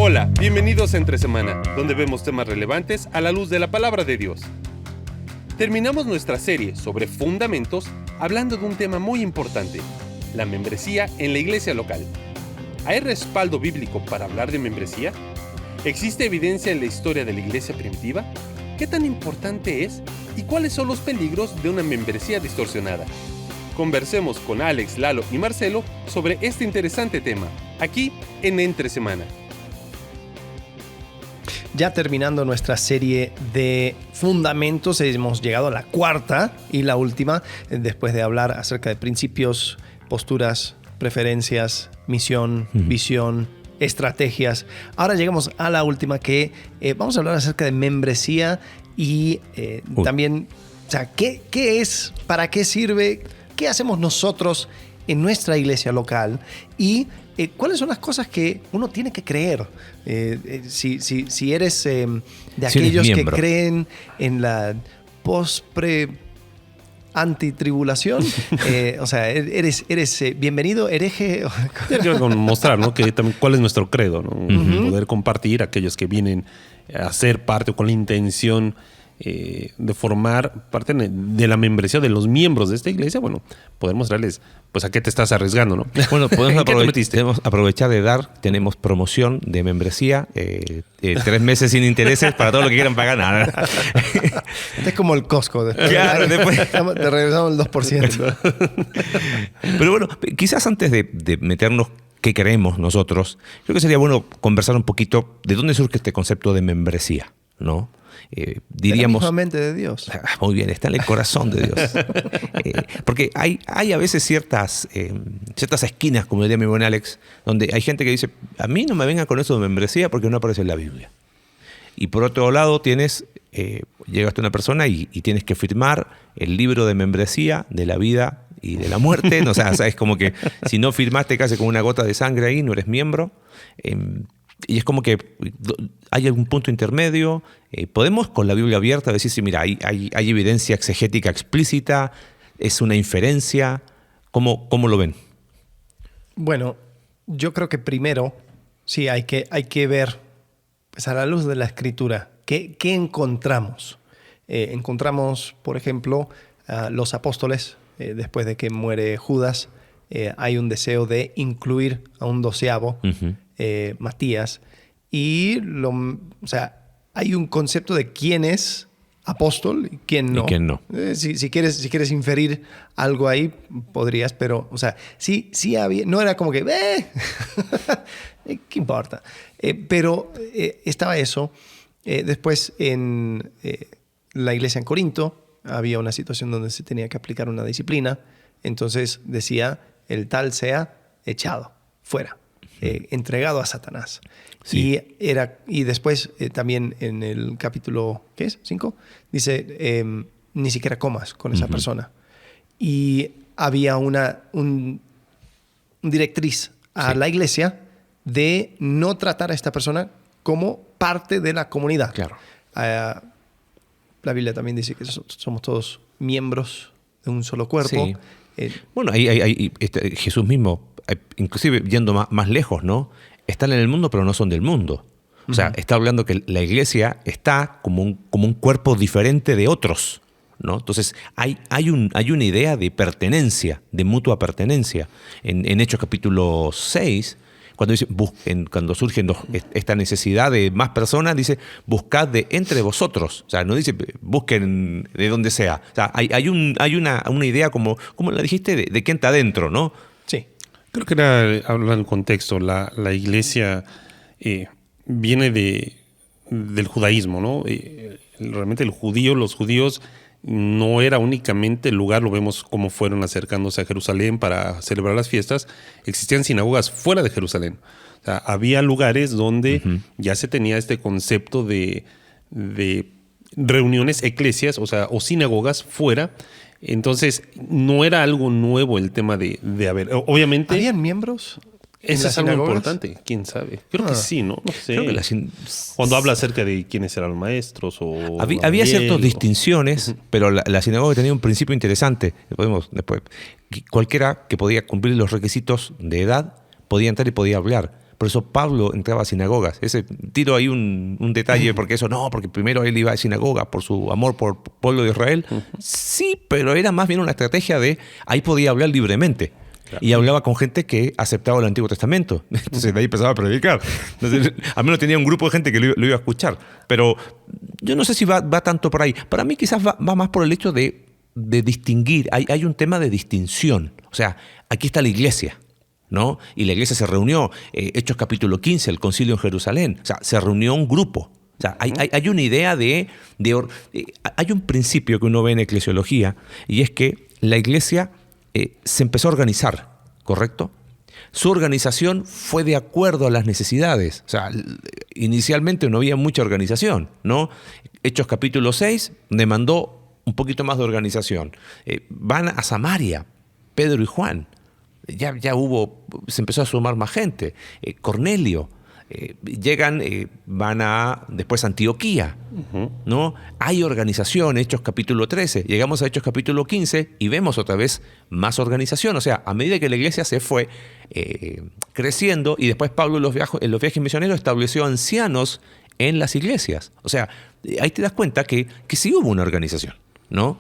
Hola, bienvenidos a Entre Semana, donde vemos temas relevantes a la luz de la palabra de Dios. Terminamos nuestra serie sobre fundamentos hablando de un tema muy importante, la membresía en la iglesia local. ¿Hay respaldo bíblico para hablar de membresía? ¿Existe evidencia en la historia de la iglesia primitiva? ¿Qué tan importante es? ¿Y cuáles son los peligros de una membresía distorsionada? Conversemos con Alex, Lalo y Marcelo sobre este interesante tema, aquí en Entre Semana. Ya terminando nuestra serie de fundamentos, hemos llegado a la cuarta y la última, después de hablar acerca de principios, posturas, preferencias, misión, visión, estrategias. Ahora llegamos a la última que vamos a hablar acerca de membresía y también, o sea, ¿qué es? ¿Para qué sirve? ¿Qué hacemos nosotros en nuestra iglesia local? Y ¿cuáles son las cosas que uno tiene que creer? Si eres de aquellos que creen en la antitribulación, o sea, eres bienvenido, hereje. Tiene que mostrar, ¿no? Que también, cuál es nuestro credo, ¿no? Poder compartir a aquellos que vienen a ser parte o con la intención de formar parte de la membresía de los miembros de esta iglesia. Bueno, poder mostrarles pues a qué te estás arriesgando, ¿no? Bueno, podemos aprovechar de dar, tenemos promoción de membresía, 3 meses sin intereses para todos los que quieran pagar nada. Es como el Costco. Claro, después te regresamos el 2%. Pero bueno, quizás antes de meternos qué queremos nosotros, creo que sería bueno conversar un poquito de dónde surge este concepto de membresía, ¿no? Diríamos, de la misma mente de Dios. Muy bien, está en el corazón de Dios. Porque hay a veces ciertas esquinas, como diría mi buen Alex, donde hay gente que dice, a mí no me vengan con eso de membresía porque no aparece en la Biblia. Y por otro lado llegaste a una persona y tienes que firmar el libro de membresía de la vida y de la muerte. No, o sea, es como que si no firmaste casi con una gota de sangre ahí, no eres miembro. Y es como que hay algún punto intermedio. Podemos con la Biblia abierta decir, sí, mira, hay evidencia exegética explícita, es una inferencia. ¿Cómo lo ven? Bueno, yo creo que primero sí hay que ver, pues, a la luz de la Escritura, ¿qué encontramos? Encontramos, por ejemplo, los apóstoles, después de que muere Judas, hay un deseo de incluir a un 12avo, Matías, y hay un concepto de quién es apóstol y quién no. Y quién no. Si quieres inferir algo ahí, podrías, pero, o sea, sí había, no era como que, ¿qué importa? Pero estaba eso. Después en la iglesia en Corinto había una situación donde se tenía que aplicar una disciplina, entonces decía, el tal sea echado, fuera. Entregado a Satanás. Sí. Y después también en el capítulo, ¿qué es? 5, dice, ni siquiera comas con esa persona. Y había un directriz a la iglesia de no tratar a esta persona como parte de la comunidad. Claro. La Biblia también dice que somos todos miembros de un solo cuerpo. Sí. Bueno, Jesús mismo, inclusive yendo más lejos, ¿no? Están en el mundo, pero no son del mundo. O sea, está hablando que la iglesia está como un cuerpo diferente de otros, ¿no? Entonces, hay una idea de pertenencia, de mutua pertenencia. En Hechos capítulo 6, cuando surge esta necesidad de más personas, dice, buscad de entre vosotros. O sea, no dice, busquen de donde sea. O sea, hay una idea, como la dijiste, de quién está adentro, ¿no? Sí. Creo que era, hablando en contexto, la iglesia viene del judaísmo, ¿no? Realmente los judíos no era únicamente el lugar, lo vemos cómo fueron acercándose a Jerusalén para celebrar las fiestas. Existían sinagogas fuera de Jerusalén. O sea, había lugares donde ya se tenía este concepto de reuniones, eclesias, o sinagogas fuera. Entonces, no era algo nuevo el tema de haber. Obviamente. ¿Habían miembros? Eso es algo importante, quién sabe. Creo que sí, ¿no? No sé. Creo que cuando habla acerca de quiénes eran los maestros o... Había ciertas distinciones, pero la sinagoga tenía un principio interesante. Después, cualquiera que podía cumplir los requisitos de edad podía entrar y podía hablar. Por eso Pablo entraba a sinagogas. Tiro ahí un detalle, porque porque primero él iba a sinagoga por su amor por el pueblo de Israel. Sí, pero era más bien una estrategia de ahí podía hablar libremente. Claro. Y hablaba con gente que aceptaba el Antiguo Testamento. Entonces de ahí empezaba a predicar. Entonces, al menos tenía un grupo de gente que lo iba a escuchar. Pero yo no sé si va tanto por ahí. Para mí quizás va más por el hecho de distinguir. Hay un tema de distinción. O sea, aquí está la iglesia, ¿no? Y la iglesia se reunió. Hechos capítulo 15, el concilio en Jerusalén. O sea, se reunió un grupo. O sea, hay una idea hay un principio que uno ve en eclesiología, y es que la iglesia se empezó a organizar, ¿correcto? Su organización fue de acuerdo a las necesidades. O sea, inicialmente no había mucha organización, ¿no? Hechos capítulo 6 demandó un poquito más de organización. Van a Samaria, Pedro y Juan. Ya se empezó a sumar más gente. Cornelio. Llegan, van después a Antioquía, ¿no? Hay organización, Hechos capítulo 13. Llegamos a Hechos capítulo 15 y vemos otra vez más organización. O sea, a medida que la iglesia se fue creciendo, y después Pablo en los viajes misioneros estableció ancianos en las iglesias. O sea, ahí te das cuenta que sí hubo una organización, ¿no?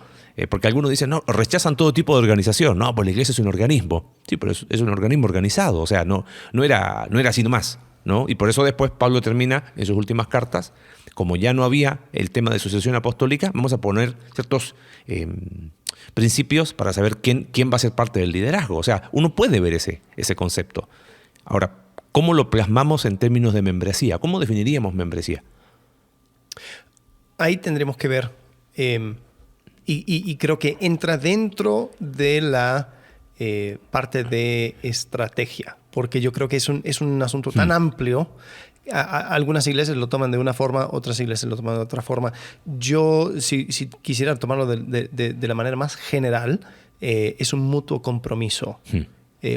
Porque algunos dicen, no, rechazan todo tipo de organización. No, pues la iglesia es un organismo. Sí, pero es un organismo organizado. O sea, no era así nomás, ¿no? Y por eso después Pablo termina en sus últimas cartas, como ya no había el tema de sucesión apostólica, vamos a poner ciertos principios para saber quién va a ser parte del liderazgo. O sea, uno puede ver ese concepto. Ahora, ¿cómo lo plasmamos en términos de membresía? ¿Cómo definiríamos membresía? Ahí tendremos que ver, y creo que entra dentro de la parte de estrategia, porque yo creo que es un asunto tan amplio. Algunas iglesias lo toman de una forma, otras iglesias lo toman de otra forma. Yo, si quisiera tomarlo de la manera más general, es un mutuo compromiso.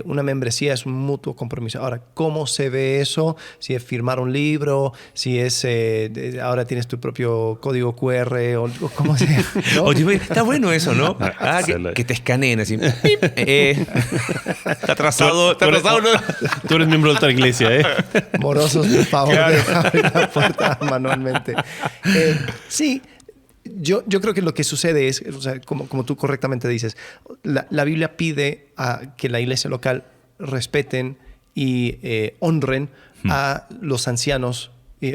Una membresía es un mutuo compromiso. Ahora, ¿cómo se ve eso? Si es firmar un libro, si es ahora tienes tu propio código QR o cómo sea, ¿no? Oye, está bueno eso, ¿no? Que te escaneen así. Está atrasado. Tú eres miembro de otra iglesia, ¿eh? Morosos, por favor, de abrir la puerta manualmente. Sí. Yo creo que lo que sucede es, o sea, como tú correctamente dices, la Biblia pide a que la iglesia local respeten y honren a los ancianos.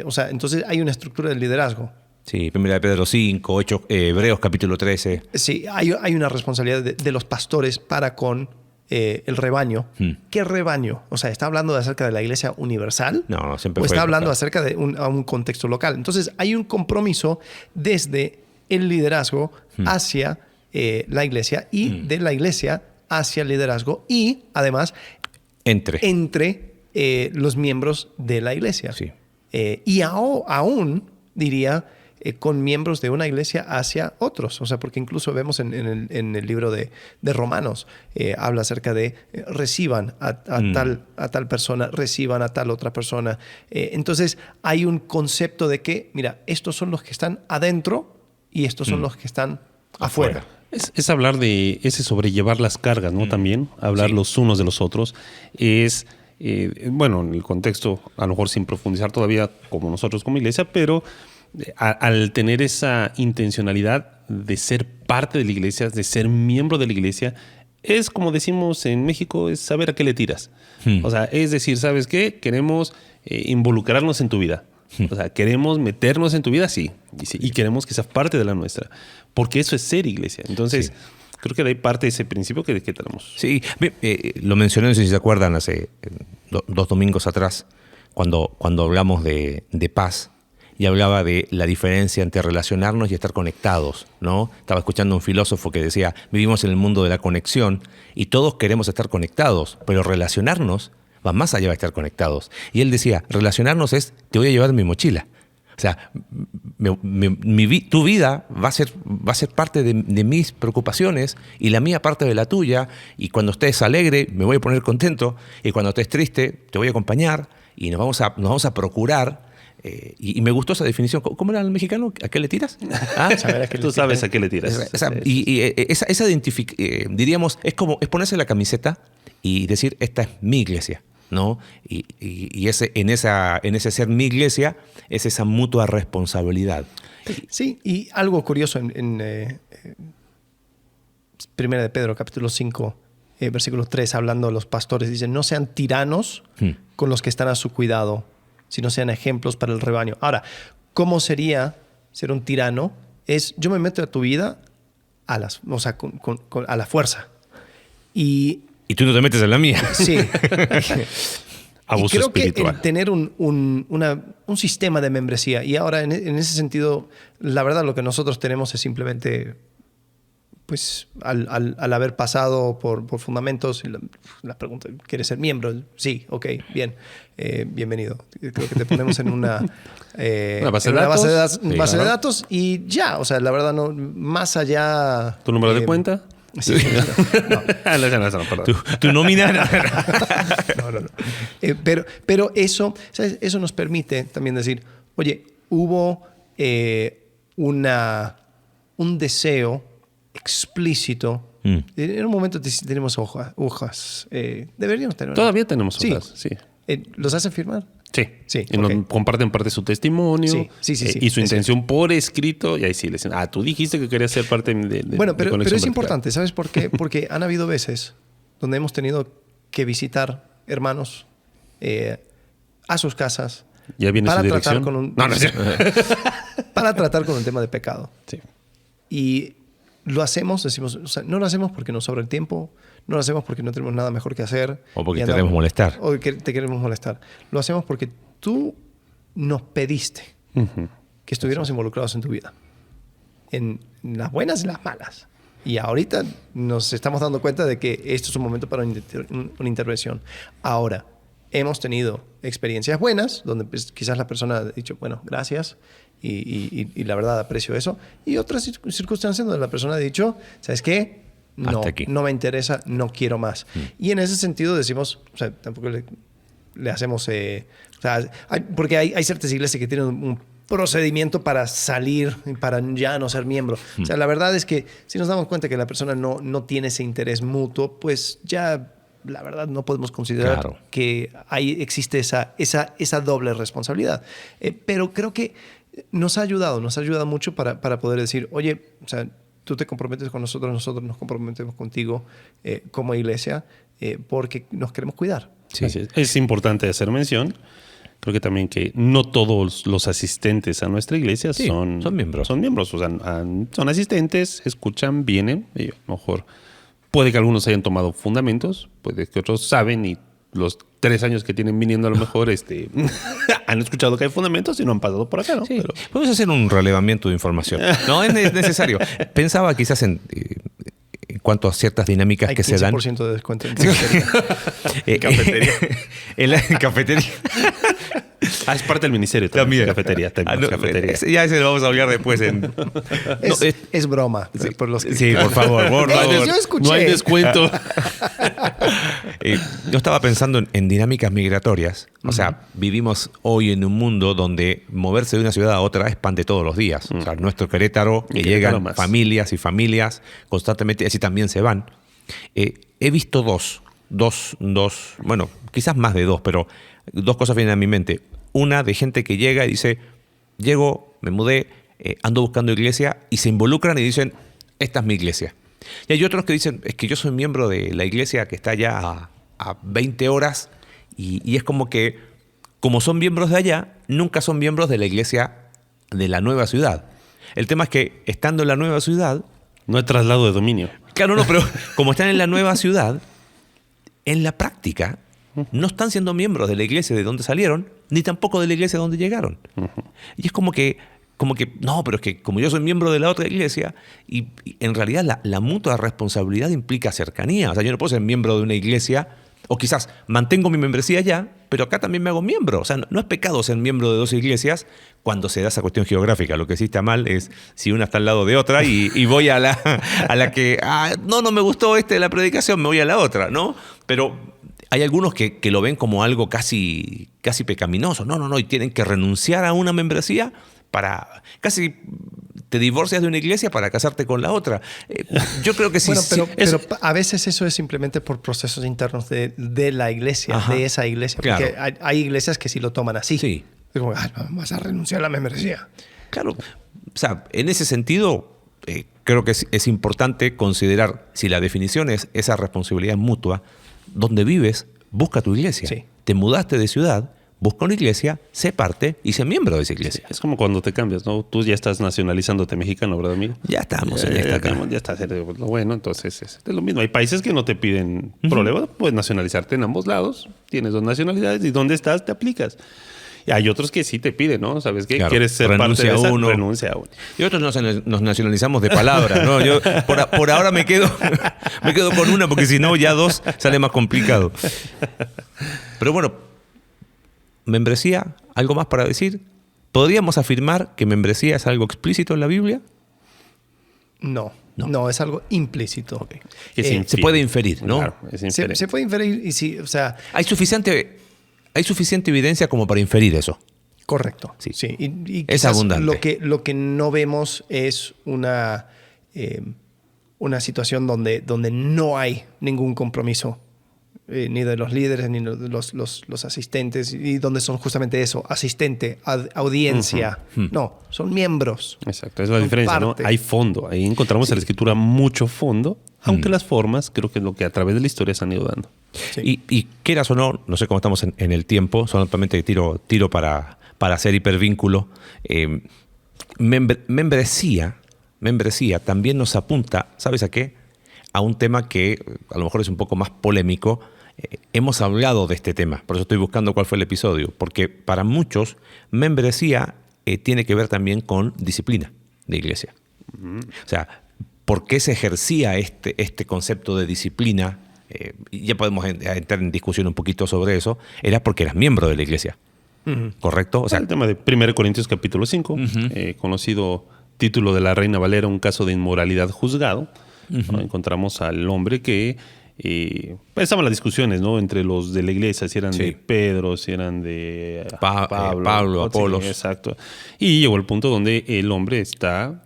O sea, entonces hay una estructura de liderazgo. Sí, 1 Pedro 5, Hebreos capítulo 13. Sí, hay una responsabilidad de los pastores para con el rebaño. ¿Qué rebaño? O sea, ¿está hablando acerca de la iglesia universal? No, siempre ¿O fue está hablando local. acerca de un contexto local? Entonces, hay un compromiso desde el liderazgo hacia la iglesia y de la iglesia hacia el liderazgo y, además, entre los miembros de la iglesia. Sí. Y aún, diría, con miembros de una iglesia hacia otros. O sea, porque incluso vemos en el libro de Romanos, habla acerca de reciban a tal persona, reciban a tal otra persona. Entonces, hay un concepto de que, mira, estos son los que están adentro y estos son los que están afuera. Es hablar de ese sobrellevar las cargas, ¿no? También, hablar los unos de los otros. Es, bueno, en el contexto, a lo mejor sin profundizar todavía como nosotros como iglesia, pero al tener esa intencionalidad de ser parte de la iglesia, de ser miembro de la iglesia, es como decimos en México, es saber a qué le tiras. O sea, es decir, ¿sabes qué? Queremos involucrarnos en tu vida. O sea, queremos meternos en tu vida, sí. Y queremos que seas parte de la nuestra. Porque eso es ser iglesia. Entonces, creo que de ahí parte ese principio que tenemos. Sí, lo mencioné, no sé si se acuerdan, hace 2 domingos atrás, cuando hablamos de paz, y hablaba de la diferencia entre relacionarnos y estar conectados, ¿no? Estaba escuchando a un filósofo que decía, vivimos en el mundo de la conexión y todos queremos estar conectados, pero relacionarnos va más allá de estar conectados. Y él decía, relacionarnos es, te voy a llevar mi mochila. O sea, tu vida va a ser parte de mis preocupaciones y la mía parte de la tuya. Y cuando estés alegre, me voy a poner contento. Y cuando estés triste, te voy a acompañar. Y nos vamos a procurar. Y me gustó esa definición. ¿Cómo era el mexicano? ¿A qué le tiras? Tú sabes a qué le tiras. Esa diríamos, es ponerse la camiseta y decir, esta es mi iglesia. ¿no? Y en ese ser mi iglesia es esa mutua responsabilidad. Sí, y algo curioso en Primera de Pedro, capítulo 5, versículo 3, hablando de los pastores, dice, no sean tiranos con los que están a su cuidado, sino sean ejemplos para el rebaño. Ahora, ¿cómo sería ser un tirano? Es, yo me meto a tu vida a la fuerza. Y tú no te metes en la mía. sí. Abuso y creo espiritual. que tener un sistema de membresía, y ahora en ese sentido, la verdad lo que nosotros tenemos es simplemente, pues al haber pasado por fundamentos, la pregunta, ¿quieres ser miembro? Sí, ok, bien, bienvenido. Creo que te ponemos en una base de datos y ya, o sea, la verdad no, más allá... ¿Tu número de cuenta? Sí, no. Perdón. ¿Tu nómina? No. Pero eso, ¿sabes? Eso nos permite también decir, oye, hubo un deseo explícito. En un momento tenemos hojas. Deberíamos tener. Todavía tenemos hojas, sí. ¿Los hacen firmar? Sí. Y nos comparten parte de su testimonio sí. Y su intención por escrito. Y ahí sí le dicen, tú dijiste que querías ser parte de bueno, pero Conexión es Vertical. importante, ¿sabes por qué? Porque han habido veces donde hemos tenido que visitar hermanos a sus casas ¿Ya viene para su tratar dirección? con un para tratar con un tema de pecado. Sí. Y lo hacemos, decimos, o sea, no lo hacemos porque nos sobra el tiempo, no lo hacemos porque no tenemos nada mejor que hacer. O porque te queremos molestar. O que te queremos molestar. Lo hacemos porque tú nos pediste que estuviéramos involucrados en tu vida. En las buenas y las malas. Y ahorita nos estamos dando cuenta de que esto es un momento para una intervención. Ahora, hemos tenido experiencias buenas, donde pues, quizás la persona ha dicho, bueno, gracias, y la verdad aprecio eso. Y otras circunstancias donde la persona ha dicho, ¿sabes qué? No me interesa, no quiero más. Y en ese sentido decimos, o sea, tampoco le hacemos... o sea, porque hay ciertas iglesias que tienen un procedimiento para salir, para ya no ser miembro. O sea, la verdad es que si nos damos cuenta que la persona no tiene ese interés mutuo, pues ya... La verdad no podemos considerar que existe esa doble responsabilidad. Pero creo que nos ha ayudado mucho para poder decir, oye, o sea, tú te comprometes con nosotros nos comprometemos contigo como iglesia porque nos queremos cuidar. Sí. Es importante hacer mención. Creo que también que no todos los asistentes a nuestra iglesia son miembros. Son miembros, o sea, son asistentes, escuchan, vienen y a lo mejor... Puede que algunos hayan tomado fundamentos, puede que otros saben y los 3 años que tienen viniendo a lo mejor han escuchado que hay fundamentos y no han pasado por acá, ¿no? Sí. Pero... Podemos hacer un relevamiento de información. No es necesario. Pensaba quizás en cuanto a ciertas dinámicas hay que se dan. 15% de descuento en cafetería. En cafetería. Es parte del ministerio también. Cafetería. Cafetería. Ya ese lo vamos a hablar después. Es broma. Sí, por los que... sí, por favor. Yo escuché. No hay descuento. Yo estaba pensando en dinámicas migratorias. O sea, vivimos hoy en un mundo donde moverse de una ciudad a otra es pan de todos los días. O sea, nuestro Querétaro, que llegan familias y familias constantemente, así también se van. He visto dos, bueno, quizás más de 2, pero 2 cosas vienen a mi mente. Una de gente que llega y dice, llego, me mudé, ando buscando iglesia, y se involucran y dicen, esta es mi iglesia. Y hay otros que dicen, es que yo soy miembro de la iglesia que está allá a 20 horas, y es como que, como son miembros de allá, nunca son miembros de la iglesia de la nueva ciudad. El tema es que, estando en la nueva ciudad... No hay traslado de dominio. Claro, no, pero como están en la nueva ciudad, en la práctica... no están siendo miembros de la iglesia de donde salieron, ni tampoco de la iglesia de donde llegaron. Y es como que, no, pero es que como yo soy miembro de la otra iglesia, y en realidad la mutua responsabilidad implica cercanía. O sea, yo no puedo ser miembro de una iglesia, o quizás mantengo mi membresía allá, pero acá también me hago miembro. O sea, no es pecado ser miembro de 2 iglesias cuando se da esa cuestión geográfica. Lo que sí está mal es si una está al lado de otra y voy a la que, no me gustó la predicación, me voy a la otra, ¿no? Pero... hay algunos que lo ven como algo casi pecaminoso. No, y tienen que renunciar a una membresía para... Casi te divorcias de una iglesia para casarte con la otra. Yo creo que sí. Bueno, pero a veces eso es simplemente por procesos internos de la iglesia, Ajá. de esa iglesia. Claro. Porque hay iglesias que sí lo toman así. Sí. Es como, vas a renunciar a la membresía. Claro, o sea, en ese sentido, creo que es importante considerar si la definición es esa responsabilidad mutua, donde vives, busca tu iglesia. Sí. Te mudaste de ciudad, busca una iglesia, sé parte y sé miembro de esa iglesia. Es como cuando te cambias, ¿no? Tú ya estás nacionalizándote mexicano, ¿verdad, amigo? Ya estamos en esta acá. Ya estás. Bueno, entonces es lo mismo. Hay países que no te piden problema. Puedes nacionalizarte en ambos lados. Tienes 2 nacionalidades y donde estás te aplicas. Y hay otros que sí te piden, ¿no? ¿Sabes qué? Claro, ¿Quieres ser parte de esa? uno. Renuncia a uno. Y otros nos nacionalizamos de palabra, ¿no? Yo por ahora me quedo con una porque si no ya 2 sale más complicado. Pero bueno, membresía, ¿algo más para decir? ¿Podríamos afirmar que membresía es algo explícito en la Biblia? No, es algo implícito. Se puede inferir, ¿no? Claro, es inferente. Se puede inferir y sí, o sea... Hay suficiente evidencia como para inferir eso. Correcto. Sí. Sí. Y Es quizás abundante. Lo que no vemos es una situación donde no hay ningún compromiso, ni de los líderes, ni de los asistentes, y donde son justamente eso, asistente, audiencia. No, son miembros. Exacto, es la Son diferencia, ¿no? parte. Hay fondo. Ahí encontramos en la Escritura mucho fondo, aunque las formas creo que es lo que a través de la historia se han ido dando. Sí. Y quieras o no sé cómo estamos en el tiempo, solamente tiro para hacer hipervínculo. Membresía también nos apunta, ¿sabes a qué? A un tema que a lo mejor es un poco más polémico. Hemos hablado de este tema, por eso estoy buscando cuál fue el episodio, porque para muchos membresía tiene que ver también con disciplina de iglesia. O sea, ¿por qué se ejercía este concepto de disciplina? Ya podemos entrar en discusión un poquito sobre eso. Era porque eras miembro de la iglesia, ¿correcto? O sea, El tema de 1 Corintios capítulo 5, conocido título de la Reina Valera, un caso de inmoralidad juzgado. ¿No? Encontramos al hombre que estaban las discusiones, ¿no? Entre los de la iglesia, si eran Sí. de Pedro, si eran de Pablo, Apolos. Sí, exacto. Y llegó el punto donde el hombre está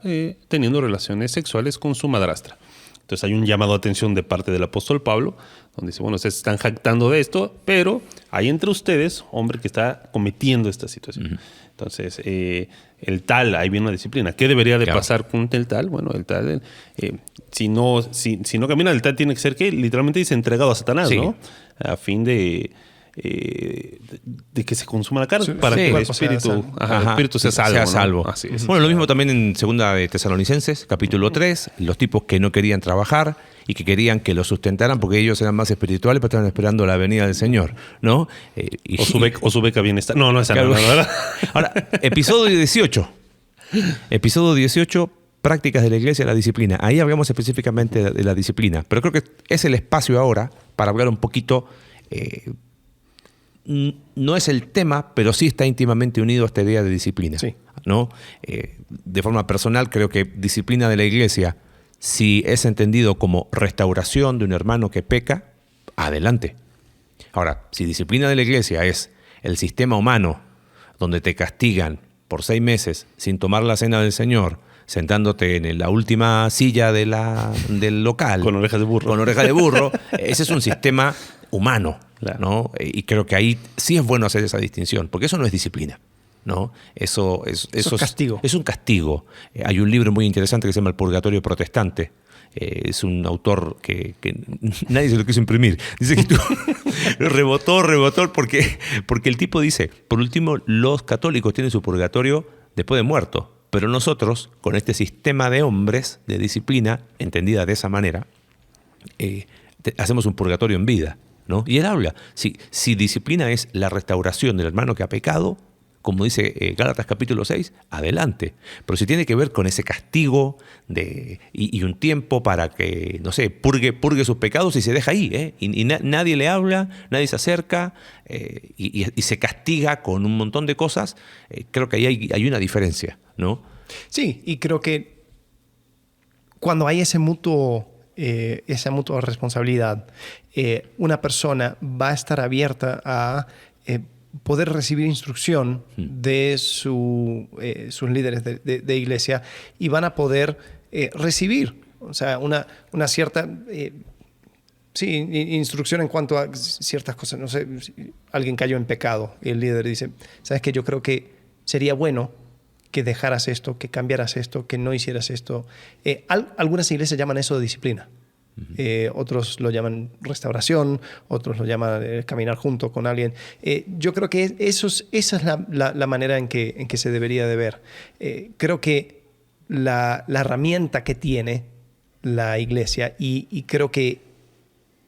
teniendo relaciones sexuales con su madrastra. Entonces hay un llamado a atención de parte del apóstol Pablo, donde dice, bueno, se están jactando de esto, pero hay entre ustedes hombre que está cometiendo esta situación. Entonces, el tal, ahí viene una disciplina. ¿Qué debería de pasar con el tal? Bueno, el tal, si no camina, el tal tiene que ser, ¿qué? Literalmente dice entregado a Satanás, Sí. ¿no? A fin de que se consuma la carne, para sí. que el Cuerpo sea espíritu, salvo. el espíritu sea salvo. ¿no? salvo. Así es. Bueno, lo mismo también en 2 de Tesalonicenses, capítulo 3, los tipos que no querían trabajar y que querían que los sustentaran porque ellos eran más espirituales, pero estaban esperando la venida del Señor, ¿no? O su beca bienestar. No, esa Claro. no, ¿verdad? Ahora, episodio 18. Episodio 18, prácticas de la iglesia, la disciplina. Ahí hablamos específicamente de la disciplina, pero creo que es el espacio ahora para hablar un poquito. No es el tema, pero sí está íntimamente unido a esta idea de disciplina. Sí. ¿No? De forma personal, creo que disciplina de la iglesia, si es entendido como restauración de un hermano que peca, adelante. Ahora, si disciplina de la iglesia es el sistema humano donde te castigan por 6 meses sin tomar la cena del Señor, sentándote en la última silla del local. Con orejas de burro. Con orejas de burro. Ese es un sistema humano, Claro. ¿no? Y creo que ahí sí es bueno hacer esa distinción, porque eso no es disciplina, ¿no? Eso es castigo. Es un castigo. Hay un libro muy interesante que se llama El Purgatorio Protestante. Es un autor que nadie se lo quiso imprimir. Dice que rebotó porque el tipo dice, por último, los católicos tienen su purgatorio después de muerto, pero nosotros, con este sistema de hombres, de disciplina, entendida de esa manera, hacemos un purgatorio en vida, ¿no? Y él habla, si disciplina es la restauración del hermano que ha pecado, como dice Gálatas capítulo 6, adelante. Pero si tiene que ver con ese castigo y un tiempo para que, no sé, purgue sus pecados y se deja ahí, y nadie le habla, nadie se acerca y se castiga con un montón de cosas, creo que ahí hay una diferencia, ¿no? Sí, y creo que cuando hay esa mutua responsabilidad, una persona va a estar abierta a poder recibir instrucción de sus líderes de iglesia y van a poder recibir, o sea, una cierta instrucción en cuanto a ciertas cosas. No sé, si alguien cayó en pecado y el líder dice, ¿sabes qué? Yo creo que sería bueno que dejaras esto, que cambiaras esto, que no hicieras esto. Algunas iglesias llaman eso disciplina. Otros lo llaman restauración, otros lo llaman caminar junto con alguien. Yo creo que esa es la manera en que se debería de ver. Creo que la herramienta que tiene la iglesia, y creo que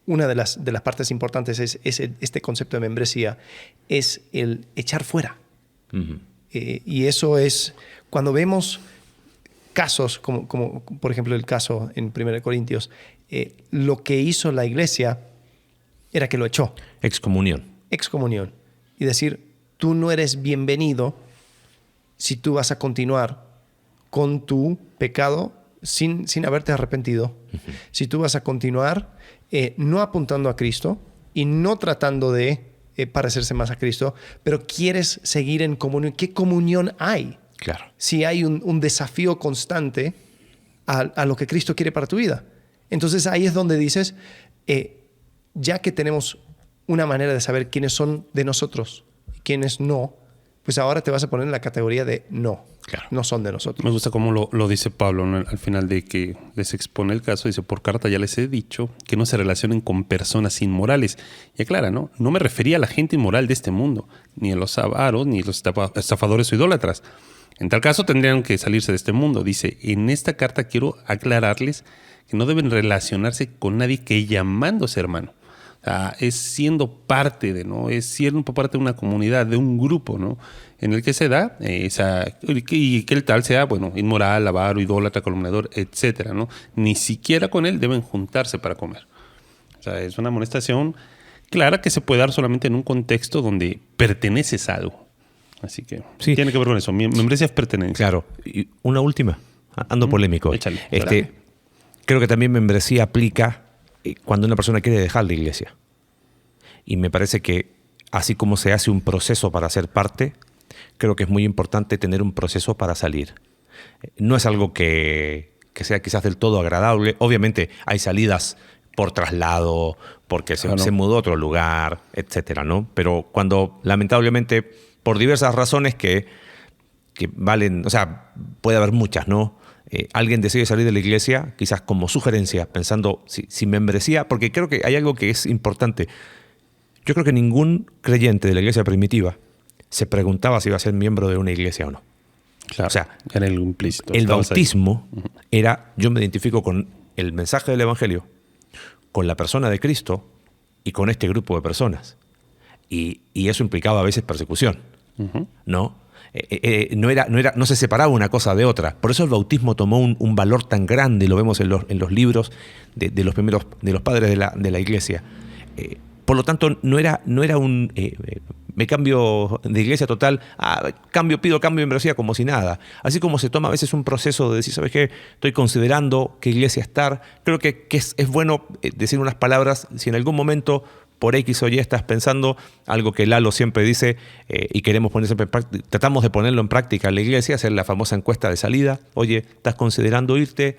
una de las partes importantes es este concepto de membresía, es el echar fuera. Y eso es, cuando vemos casos, como por ejemplo el caso en 1 Corintios, lo que hizo la iglesia era que lo echó. Excomunión. Y decir, tú no eres bienvenido si tú vas a continuar con tu pecado sin haberte arrepentido. Si tú vas a continuar no apuntando a Cristo y no tratando de parecerse más a Cristo, pero quieres seguir en comunión. ¿Qué comunión hay? Claro. Si hay un desafío constante a lo que Cristo quiere para tu vida. Entonces ahí es donde dices, ya que tenemos una manera de saber quiénes son de nosotros y quiénes no, pues ahora te vas a poner en la categoría de no. Claro. No son de nosotros. Me gusta cómo lo dice Pablo, ¿no? Al final de que les expone el caso. Dice, por carta ya les he dicho que no se relacionen con personas inmorales. Y aclara, ¿no? No me refería a la gente inmoral de este mundo, ni a los avaros, ni a los estafadores o idólatras. En tal caso tendrían que salirse de este mundo. Dice, en esta carta quiero aclararles que no deben relacionarse con nadie que llamándose hermano. Es siendo parte de, ¿no? Es siendo parte de una comunidad, de un grupo, ¿no? En el que se da y que el tal sea, bueno, inmoral, avaro, idólatra, calumniador, etcétera, ¿no? Ni siquiera con él deben juntarse para comer. O sea, es una amonestación clara que se puede dar solamente en un contexto donde perteneces a algo. Así que sí, tiene que ver con eso. Membresía es pertenencia. Claro. Y una última. Ando polémico. Échale. Creo que también membresía aplica cuando una persona quiere dejar la iglesia. Y me parece que así como se hace un proceso para ser parte, creo que es muy importante tener un proceso para salir. No es algo que sea quizás del todo agradable. Obviamente hay salidas por traslado, porque se mudó a otro lugar, etcétera, ¿no? Pero cuando lamentablemente, por diversas razones que valen, o sea, puede haber muchas, ¿no? Alguien decide salir de la iglesia, quizás como sugerencia, pensando si membresía, porque creo que hay algo que es importante. Yo creo que ningún creyente de la iglesia primitiva se preguntaba si iba a ser miembro de una iglesia o no. Claro, o sea, era el implícito. El bautismo era, yo me identifico con el mensaje del evangelio, con la persona de Cristo y con este grupo de personas. Y eso implicaba a veces persecución, ¿no? No se separaba una cosa de otra. Por eso el bautismo tomó un valor tan grande, lo vemos en los libros de los primeros, de los padres de la iglesia. Por lo tanto, no era un me cambio de iglesia total, pido cambio de membresía como si nada. Así como se toma a veces un proceso de decir, ¿sabes qué? Estoy considerando qué iglesia estar. Creo que es bueno decir unas palabras si en algún momento por X o Y estás pensando algo que Lalo siempre dice y queremos poner siempre en práctica, tratamos de ponerlo en práctica en la iglesia, hacer la famosa encuesta de salida. Oye, ¿estás considerando irte?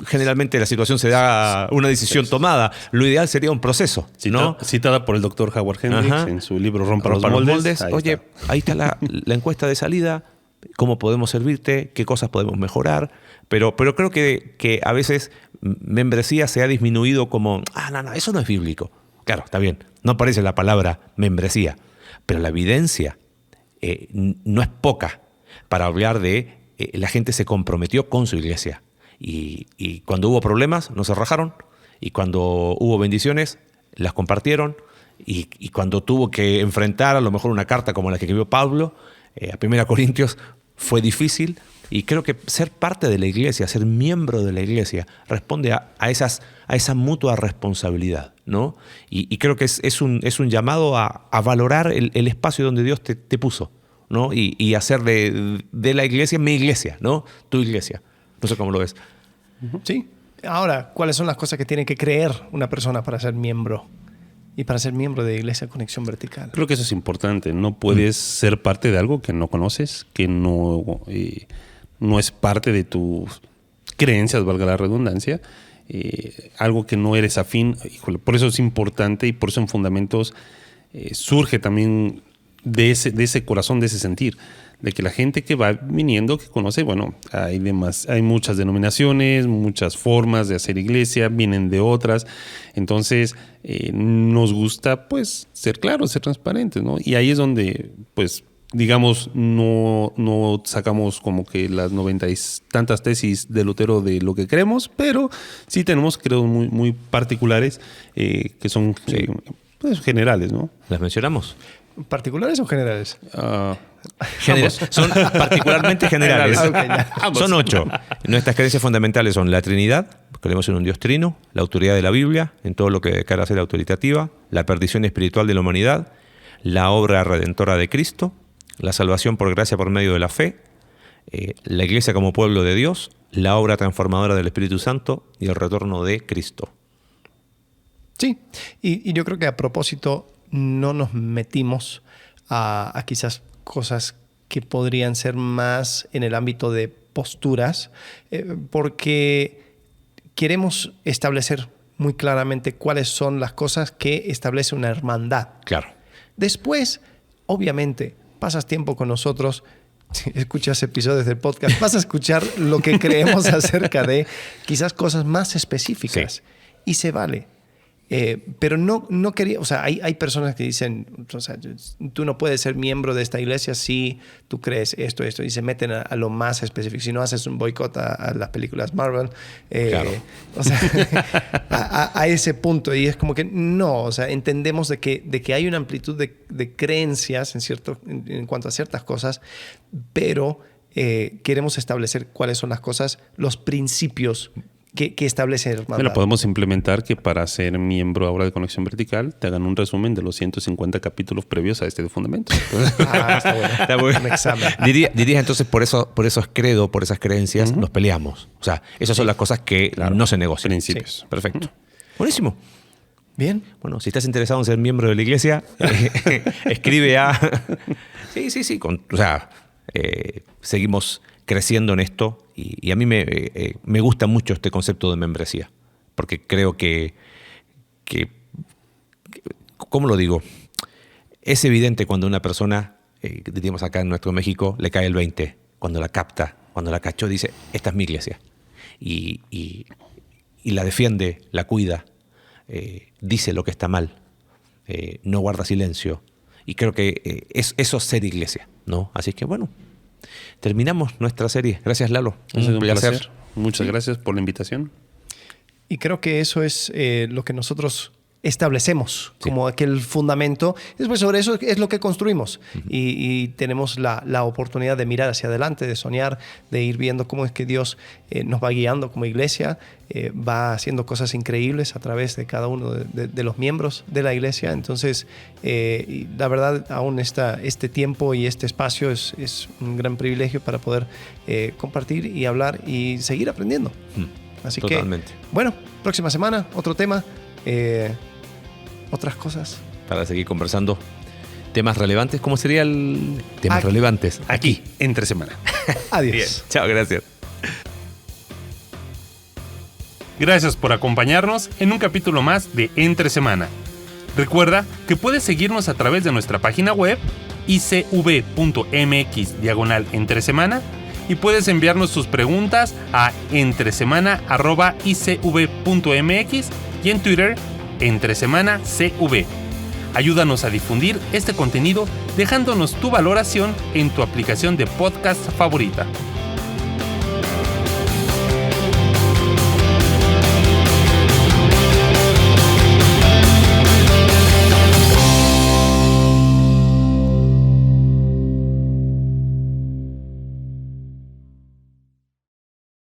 Generalmente la situación se da una decisión tomada. Lo ideal sería un proceso, ¿no? Citada por el doctor Howard Hendricks en su libro Rompa los moldes. Oye, ahí está la encuesta de salida. ¿Cómo podemos servirte? ¿Qué cosas podemos mejorar? Pero creo que a veces membresía se ha disminuido como, no, eso no es bíblico. Claro, está bien, no aparece la palabra membresía, pero la evidencia no es poca para hablar de la gente se comprometió con su iglesia. Y cuando hubo problemas, no se rajaron. Y cuando hubo bendiciones, las compartieron. Y cuando tuvo que enfrentar a lo mejor una carta como la que escribió Pablo, a 1 Corintios, fue difícil. Y creo que ser parte de la iglesia, ser miembro de la iglesia, responde a esa mutua responsabilidad, ¿no? Y creo que es un llamado a valorar el espacio donde Dios te puso, ¿no? Y hacer de la iglesia mi iglesia, ¿no? Tu iglesia. No sé cómo lo ves. Sí. Ahora, ¿cuáles son las cosas que tiene que creer una persona para ser miembro? y para ser miembro de Iglesia Conexión Vertical? Creo que eso es importante. No puedes ser parte de algo que no conoces, que no es parte de tus creencias, valga la redundancia, algo que no eres afín. Híjole, por eso es importante y por eso en Fundamentos surge también de ese corazón, de ese sentir, de que la gente que va viniendo, que conoce, bueno, hay muchas denominaciones, muchas formas de hacer iglesia, vienen de otras, entonces nos gusta pues ser claros, ser transparentes, ¿no? Y ahí es donde pues digamos no sacamos como que las 90 y tantas tesis de Lutero de lo que creemos, pero sí tenemos credos muy, muy particulares que son pues, generales, ¿no? ¿Las mencionamos? ¿Particulares o generales? Son particularmente generales. Son 8. Nuestras creencias fundamentales son la Trinidad, creemos en un Dios trino, la autoridad de la Biblia, en todo lo que declara ser autoritativa, la perdición espiritual de la humanidad, la obra redentora de Cristo, la salvación por gracia por medio de la fe, la Iglesia como pueblo de Dios, la obra transformadora del Espíritu Santo y el retorno de Cristo. Sí, y yo creo que a propósito no nos metimos a quizás cosas que podrían ser más en el ámbito de posturas, porque queremos establecer muy claramente cuáles son las cosas que establece una hermandad. Claro. Después, obviamente, pasas tiempo con nosotros, escuchas episodios del podcast, vas a escuchar lo que creemos acerca de quizás cosas más específicas. Sí. Y se vale. Pero no quería, o sea, hay personas que dicen, o sea, tú no puedes ser miembro de esta iglesia si tú crees esto, y se meten a lo más específico. Si no haces un boicot a las películas Marvel, claro. O sea, a ese punto. Y es como que no, o sea, entendemos de que hay una amplitud de creencias en cuanto a ciertas cosas, pero queremos establecer cuáles son las cosas, los principios que establece el hermandad. Bueno, podemos implementar que para ser miembro ahora de Conexión Vertical te hagan un resumen de los 150 capítulos previos a este de Fundamentos. Está bueno. Está bueno. Un examen. Dirías entonces por esos credos, por esas creencias, nos peleamos. O sea, esas son las cosas que no se negocian. Principios. Sí. Perfecto. Buenísimo. Bien. Bueno, si estás interesado en ser miembro de la iglesia, escribe a... Sí. O sea, seguimos creciendo en esto y a mí me gusta mucho este concepto de membresía, porque creo que ¿cómo lo digo? Es evidente cuando una persona, diríamos acá en nuestro México, le cae el 20, cuando la capta, cuando la cachó, dice, esta es mi iglesia, y la defiende, la cuida, dice lo que está mal, no guarda silencio, y creo que eso es ser iglesia, ¿no? Así que bueno, terminamos nuestra serie. Gracias, Lalo. Un placer. Muchas gracias por la invitación. Y creo que eso es lo que nosotros establecemos como aquel fundamento. Después sobre eso es lo que construimos. Y tenemos la oportunidad de mirar hacia adelante, de soñar, de ir viendo cómo es que Dios nos va guiando como iglesia, va haciendo cosas increíbles a través de cada uno de los miembros de la iglesia. Entonces, la verdad, aún este tiempo y este espacio es un gran privilegio para poder compartir y hablar y seguir aprendiendo. Así Totalmente. que, bueno, próxima semana, otro tema. Otras cosas para seguir conversando temas relevantes. ¿Cómo sería el temas relevantes? Aquí, entre semana. Adiós. Bien. Chao, gracias. Gracias por acompañarnos en un capítulo más de Entre Semana. Recuerda que puedes seguirnos a través de nuestra página web icv.mx/entresemana y puedes enviarnos tus preguntas a entresemana@icv.mx y en Twitter @entresemanacv. Ayúdanos a difundir este contenido dejándonos tu valoración en tu aplicación de podcast favorita.